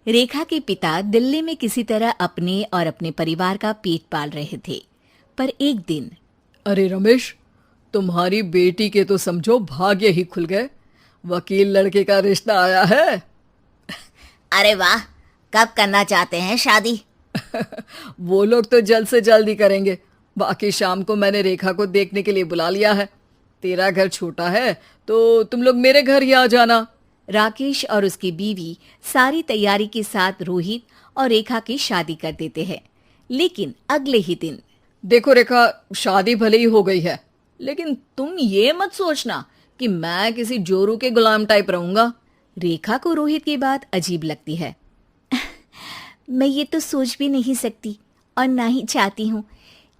रेखा के पिता दिल्ली में किसी तरह अपने और अपने परिवार का पेट पाल रहे थे। पर एक दिन, अरे रमेश, तुम्हारी बेटी के तो समझो भाग्य ही खुल गए। वकील लड़के का रिश्ता आया है। अरे वाह, कब करना चाहते हैं शादी? वो लोग तो जल्द से जल्द ही करेंगे। बाकी शाम को मैंने रेखा को देखने के लिए बुला लिया है। तेरा घर छोटा है तो तुम लोग मेरे घर ही आ जाना। राकेश और उसकी बीवी सारी तैयारी के साथ रोहित और रेखा की शादी कर देते हैं। लेकिन अगले ही दिन, देखो रेखा, शादी भले ही हो गई है, लेकिन तुम ये मत सोचना कि मैं किसी जोरू के गुलाम टाइप रहूंगा। रेखा को रोहित की बात अजीब लगती है। मैं ये तो सोच भी नहीं सकती और ना ही चाहती हूँ,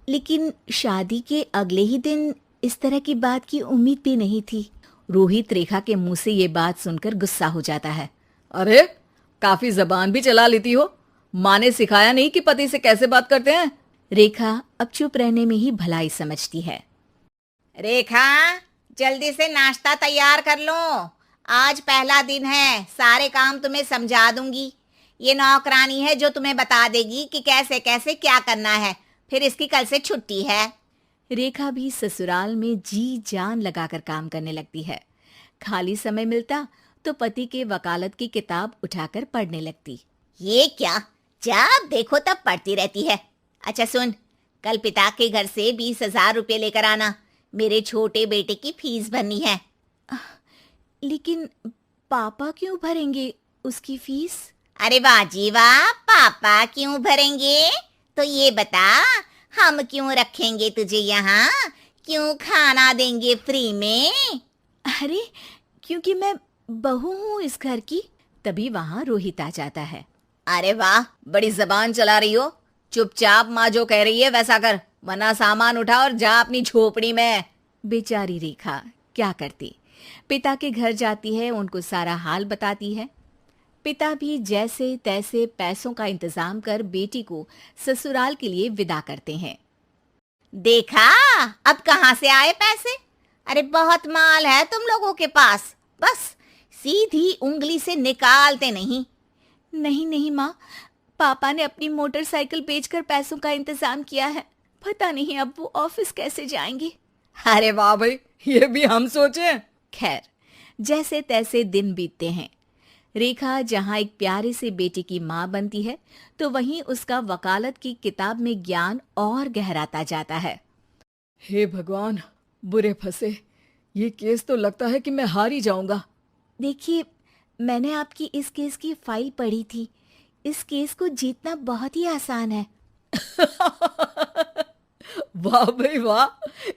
लेकिन शादी के अगले ही दिन इस तरह की बात की उम्मीद भी नहीं थी। रोहित रेखा के मुंह से ये बात सुनकर गुस्सा हो जाता है। अरे, काफी जबान भी चला लेती हो। माँ ने सिखाया नहीं कि पति से कैसे बात करते हैं? रेखा अब चुप रहने में ही भलाई समझती है। रेखा, जल्दी से नाश्ता तैयार कर लो। आज पहला दिन है, सारे काम तुम्हें समझा दूंगी। ये नौकरानी है जो तुम्हें बता देगी कि कैसे कैसे क्या करना है। फिर इसकी कल से छुट्टी है। रेखा भी ससुराल में जी जान लगाकर काम करने लगती है। खाली समय मिलता तो पति के वकालत की किताब उठाकर पढ़ने लगती। ये क्या, जब देखो तब पढ़ती रहती है। अच्छा सुन, कल पिता के घर से 20,000 रुपये लेकर आना। मेरे छोटे बेटे की फीस भरनी है। लेकिन पापा क्यों भरेंगे उसकी फीस? अरे वाह जी वाह, पापा क्यों भरेंगे? तो ये बता, हम क्यों रखेंगे तुझे यहाँ? क्यों खाना देंगे फ्री में? अरे, क्योंकि मैं बहू हूँ इस घर की। तभी वहाँ रोहित आ जाता है। अरे वाह, बड़ी जबान चला रही हो। चुपचाप माँ जो कह रही है वैसा कर, वरना सामान उठा और जा अपनी झोपड़ी में। बेचारी रेखा क्या करती, पिता के घर जाती है, उनको सारा हाल बताती है। पिता भी जैसे तैसे पैसों का इंतजाम कर बेटी को ससुराल के लिए विदा करते हैं। देखा, अब कहाँ से आए पैसे? अरे बहुत माल है तुम लोगों के पास, बस सीधी उंगली से निकालते नहीं। नहीं नहीं माँ, पापा ने अपनी मोटरसाइकिल बेचकर पैसों का इंतजाम किया है। पता नहीं अब वो ऑफिस कैसे जाएंगे। अरे वाह भाई, ये भी हम सोचे। खैर, जैसे तैसे दिन बीतते हैं। रेखा जहाँ एक प्यारे से बेटे की माँ बनती है, तो वहीं उसका वकालत की किताब में ज्ञान और गहराता जाता है। हे भगवान, बुरे फंसे। ये केस तो लगता है कि मैं हार ही जाऊंगा। देखिए, मैंने आपकी इस केस की फाइल पढ़ी थी। इस केस को जीतना बहुत ही आसान है। वाह भाई वाह,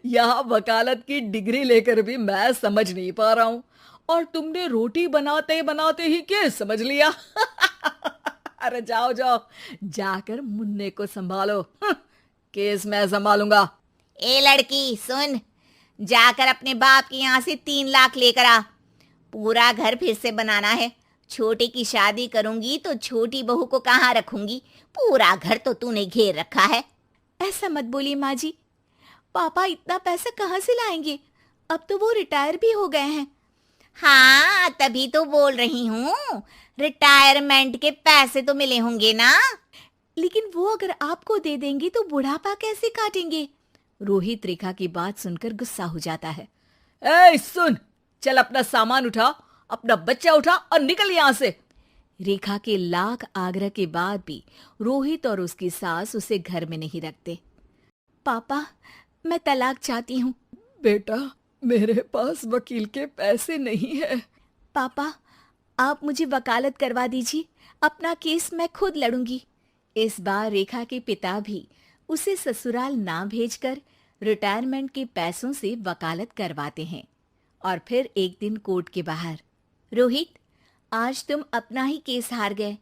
यहाँ वकालत की डिग्री लेकर भी मैं समझ नहीं पा रहा हूँ, और तुमने रोटी बनाते बनाते ही केस समझ लिया। अरे जाओ जाओ, जाकर मुन्ने को संभालो। केस मैं संभालूंगा। ए लड़की सुन, जाकर अपने बाप के यहाँ से 3 लाख लेकर आ। पूरा घर फिर से बनाना है। छोटे की शादी करूंगी तो छोटी बहू को कहाँ रखूंगी? पूरा घर तो तूने घेर रखा है। ऐसा मत बोलिए माँ जी, पापा इतना पैसा कहाँ से लाएंगे? अब तो वो रिटायर भी हो गए हैं। हाँ, तभी तो बोल रही हूँ, रिटायरमेंट के पैसे तो मिले होंगे ना। लेकिन वो अगर आपको दे देंगे तो बुढ़ापा कैसे काटेंगे? रोहित रेखा की बात सुनकर गुस्सा हो जाता है। ए सुन, चल अपना सामान उठा, अपना बच्चा उठा और निकल यहाँ से। रेखा के लाख आग्रह के बाद भी रोहित और उसकी सास उसे घर में नहीं रखते। पापा, मैं तलाक चाहती हूँ। बेटा, मेरे पास वकील के पैसे नहीं है। पापा, आप मुझे वकालत करवा दीजिए, अपना केस मैं खुद लड़ूंगी। इस बार रेखा के पिता भी उसे ससुराल ना भेजकर रिटायरमेंट के पैसों से वकालत करवाते हैं। और फिर एक दिन कोर्ट के बाहर, रोहित, आज तुम अपना ही केस हार गए,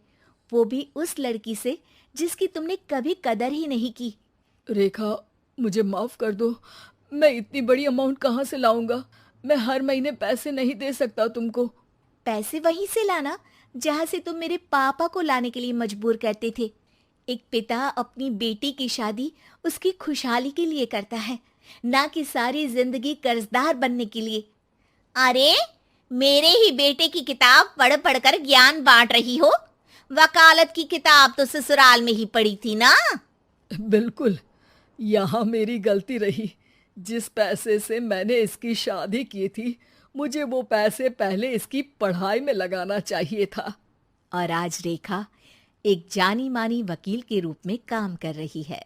वो भी उस लड़की से जिसकी तुमने कभी कदर ही नहीं की। रेखा, मुझे माफ कर दो। मैं इतनी बड़ी अमाउंट कहाँ से लाऊंगा? मैं हर महीने पैसे नहीं दे सकता तुमको। पैसे वहीं से लाना जहाँ से तुम मेरे पापा को लाने के लिए मजबूर करते थे। एक पिता अपनी बेटी की शादी उसकी खुशहाली के लिए करता है, ना कि सारी जिंदगी कर्जदार बनने के लिए। अरे, मेरे ही बेटे की किताब पढ़ पढ़ कर ज्ञान बांट रही हो। वकालत की किताब तो ससुराल में ही पड़ी थी ना। बिल्कुल, यहाँ मेरी गलती रही। जिस पैसे से मैंने इसकी शादी की थी, मुझे वो पैसे पहले इसकी पढ़ाई में लगाना चाहिए था। और आज रेखा एक जानी मानी वकील के रूप में काम कर रही है।